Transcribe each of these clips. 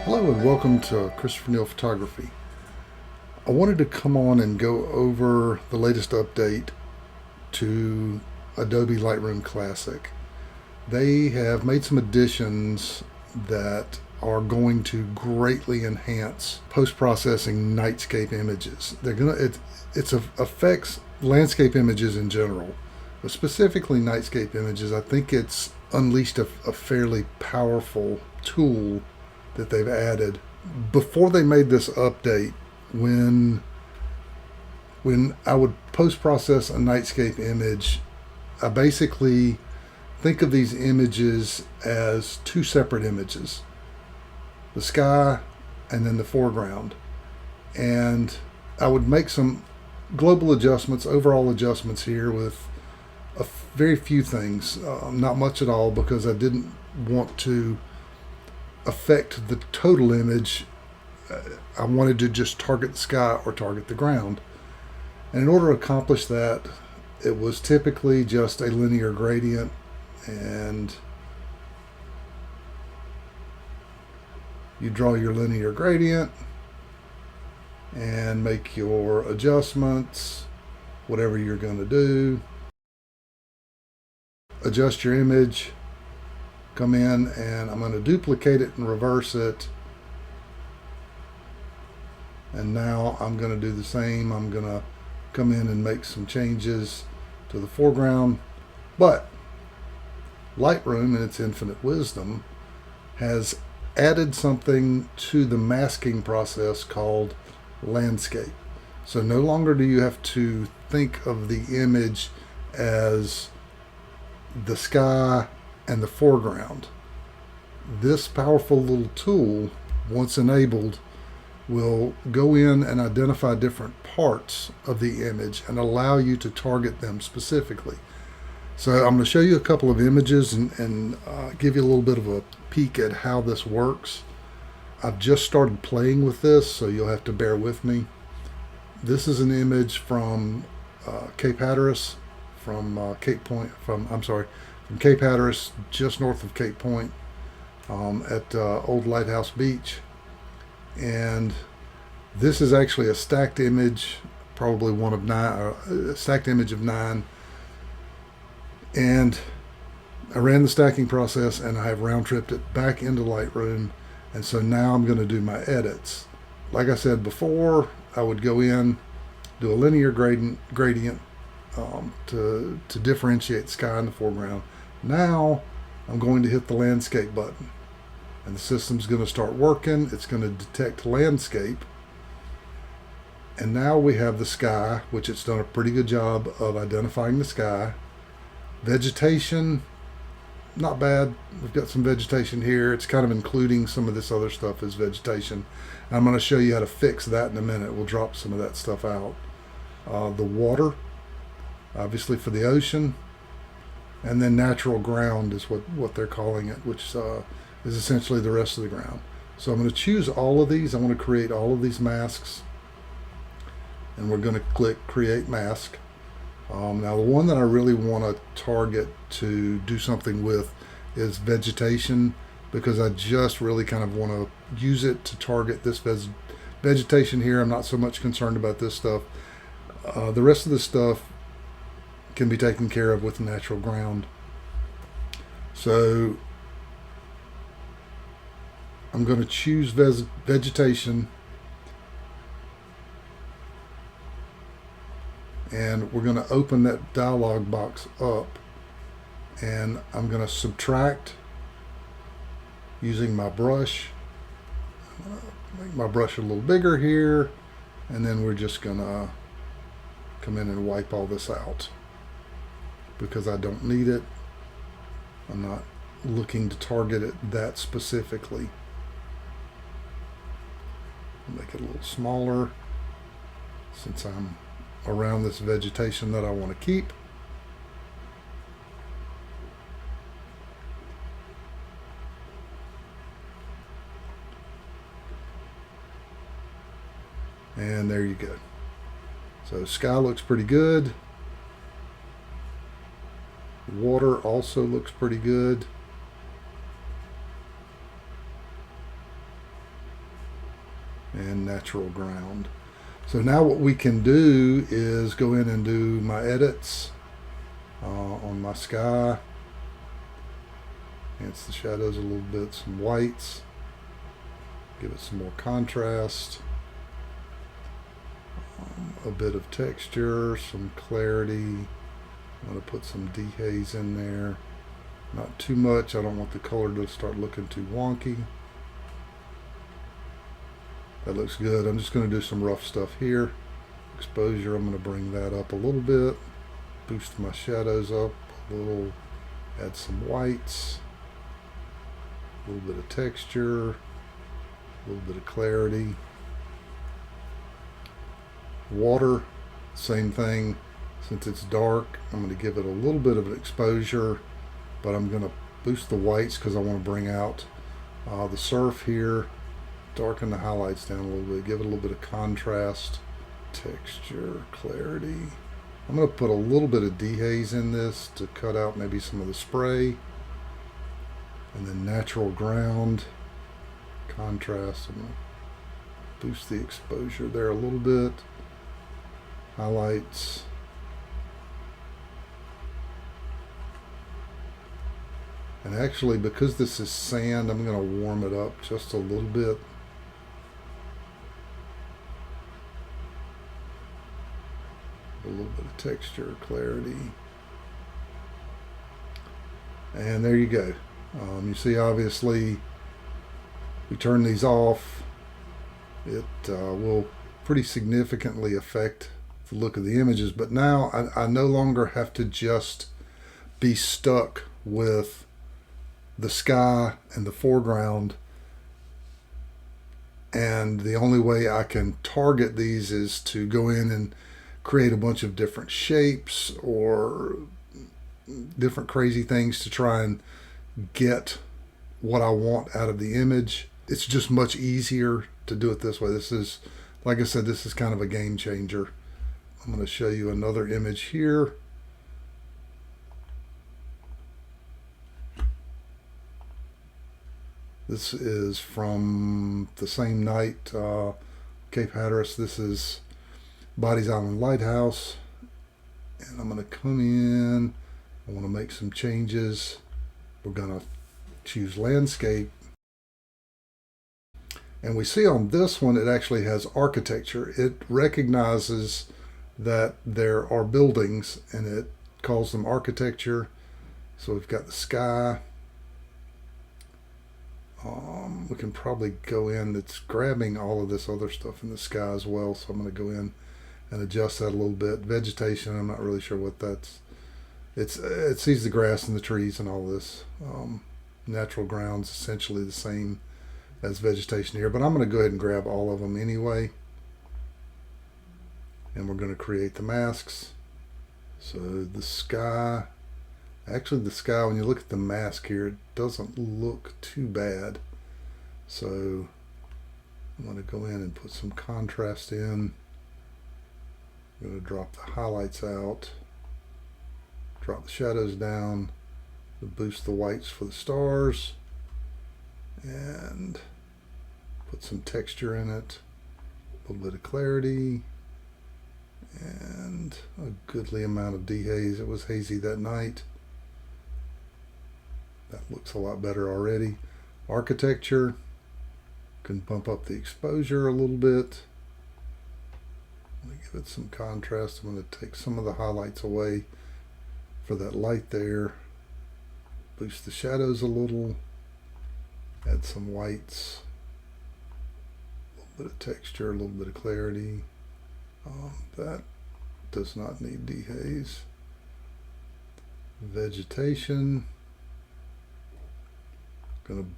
Hello and welcome to Christopher Neal Photography. I wanted to come on and go over the latest update to Adobe Lightroom Classic. They have made some additions that are going to greatly enhance post-processing Nightscape images. It affects landscape images in general, but specifically Nightscape images. I think it's unleashed a fairly powerful tool that they've added. Before they made this update, when I would post process a Nightscape image, I basically think of these images as two separate images, the sky and then the foreground. And I would make some global adjustments, overall adjustments here with very few things, not much at all, because I didn't want to affect the total image. I wanted to just target the sky or target the ground. And in order to accomplish that, it was typically just a linear gradient, and you draw your linear gradient and make your adjustments, whatever you're going to do. Adjust your image, come in, and I'm going to duplicate it and reverse it. And now I'm going to do the same. I'm going to come in and make some changes to the foreground. But Lightroom, in its infinite wisdom, has added something to the masking process called landscape. So no longer do you have to think of the image as the sky and the foreground. This powerful little tool, once enabled, will go in and identify different parts of the image and allow you to target them specifically. So I'm going to show you a couple of images and give you a little bit of a peek at how this works. I've just started playing with this, so you'll have to bear with me. This is an image from Cape Hatteras, from Cape Hatteras, just north of Cape Point, at Old Lighthouse Beach. And this is actually a stacked image, probably one of nine, a stacked image of 9. And I ran the stacking process and I have round tripped it back into Lightroom. And so now I'm going to do my edits. Like I said before, I would go in, do a linear gradient to differentiate the sky in the foreground. Now I'm going to hit the landscape button, and the system's going to start working. It's going to detect landscape, and now we have the sky, which it's done a pretty good job of identifying the sky. Vegetation, not bad. We've got some vegetation here. It's kind of including some of this other stuff as vegetation. I'm going to show you how to fix that in a minute. We'll drop some of that stuff out. The water, obviously for the ocean, and then natural ground is what they're calling it, which is essentially the rest of the ground. So I'm going to choose all of these. I want to create all of these masks, and we're going to click Create Mask. Now the one that I really want to target to do something with is vegetation, because I just really kind of want to use it to target this vegetation here. I'm not so much concerned about this stuff. The rest of the stuff can be taken care of with natural ground. So I'm going to choose vegetation, and we're going to open that dialog box up, and I'm going to subtract using my brush. I'm going to make my brush a little bigger here, and then we're just going to come in and wipe all this out because I don't need it. I'm not looking to target it that specifically. Make it a little smaller since I'm around this vegetation that I want to keep. And there you go. So sky looks pretty good. Water also looks pretty good. natural ground. So now what we can do is go in and do my edits on my sky. Enhance the shadows a little bit, some whites. Give it some more contrast. A bit of texture, some clarity. I'm going to put some dehaze in there. Not too much. I don't want the color to start looking too wonky. That looks good. I'm just going to do some rough stuff here. Exposure, I'm going to bring that up a little bit. Boost my shadows up a little. Add some whites. A little bit of texture. A little bit of clarity. Water, same thing. Since it's dark, I'm going to give it a little bit of an exposure, but I'm going to boost the whites because I want to bring out the surf here. Darken the highlights down a little bit, give it a little bit of contrast, texture, clarity. I'm going to put a little bit of dehaze in this to cut out maybe some of the spray. And then natural ground, contrast. I'm going to boost the exposure there a little bit. Highlights. And actually, because this is sand, I'm going to warm it up just a little bit. A little bit of texture, clarity. And there you go. You see, obviously, we turn these off. It will pretty significantly affect the look of the images, but now I no longer have to just be stuck with the sky and the foreground, and the only way I can target these is to go in and create a bunch of different shapes or different crazy things to try and get what I want out of the image. It's just much easier to do it this way. This is, like I said, this is kind of a game changer. I'm going to show you another image here. This is from the same night, Cape Hatteras. This is Bodies Island Lighthouse. And I'm going to come in. I want to make some changes. We're going to choose landscape. And we see on this one, it actually has architecture. It recognizes that there are buildings and it calls them architecture. So we've got the sky. We can probably go in, it's grabbing all of this other stuff in the sky as well. So I'm going to go in and adjust that a little bit. Vegetation, I'm not really sure what that's. It sees the grass and the trees and all this. Natural ground's essentially the same as vegetation here, but I'm going to go ahead and grab all of them anyway. And we're going to create the masks. So the sky, actually the sky, when you look at the mask here, it doesn't look too bad. So I'm going to go in and put some contrast in. I'm going to drop the highlights out, drop the shadows down, boost the whites for the stars, and put some texture in it, a little bit of clarity, and a goodly amount of dehaze. It was hazy that night. That looks a lot better already. Architecture, can bump up the exposure a little bit. I'm going to give it some contrast. I'm going to take some of the highlights away for that light there. Boost the shadows a little. Add some whites. A little bit of texture, a little bit of clarity. That does not need dehaze. Vegetation. Going to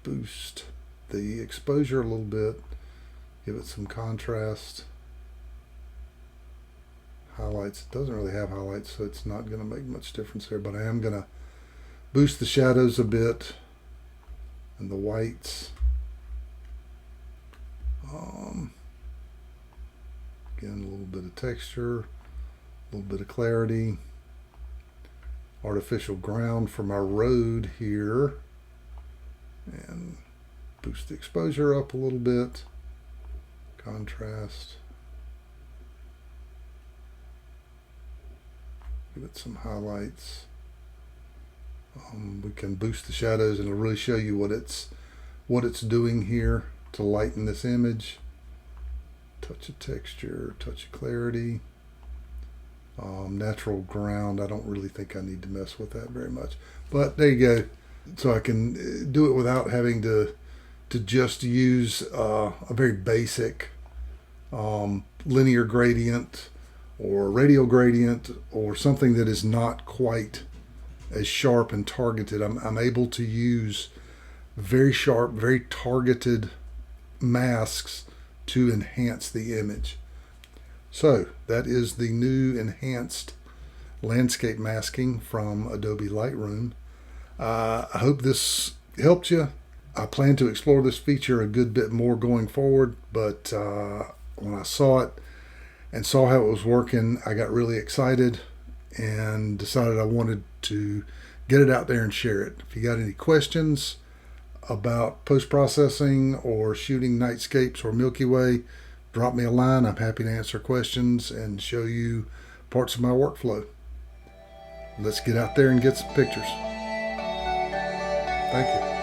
boost the exposure a little bit. Give it some contrast. Highlights, it doesn't really have highlights, so it's not going to make much difference there, but I am going to boost the shadows a bit and the whites. Again, a little bit of texture, a little bit of clarity. Artificial ground for my road here, and boost the exposure up a little bit. contrast. Give it some highlights. We can boost the shadows and it'll really show you what it's doing here to lighten this image. Touch of texture, touch of clarity. Natural ground, I don't really think I need to mess with that very much. But there you go. So I can do it without having to just use a very basic linear gradient or radial gradient or something that is not quite as sharp and targeted. I'm able to use very sharp, very targeted masks to enhance the image. So that is the new enhanced landscape masking from Adobe Lightroom. I hope this helped you. I plan to explore this feature a good bit more going forward, but when I saw it and saw how it was working, I got really excited and decided I wanted to get it out there and share it. If you got any questions about post-processing or shooting nightscapes or Milky Way, drop me a line. I'm happy to answer questions and show you parts of my workflow. Let's get out there and get some pictures. Thank you.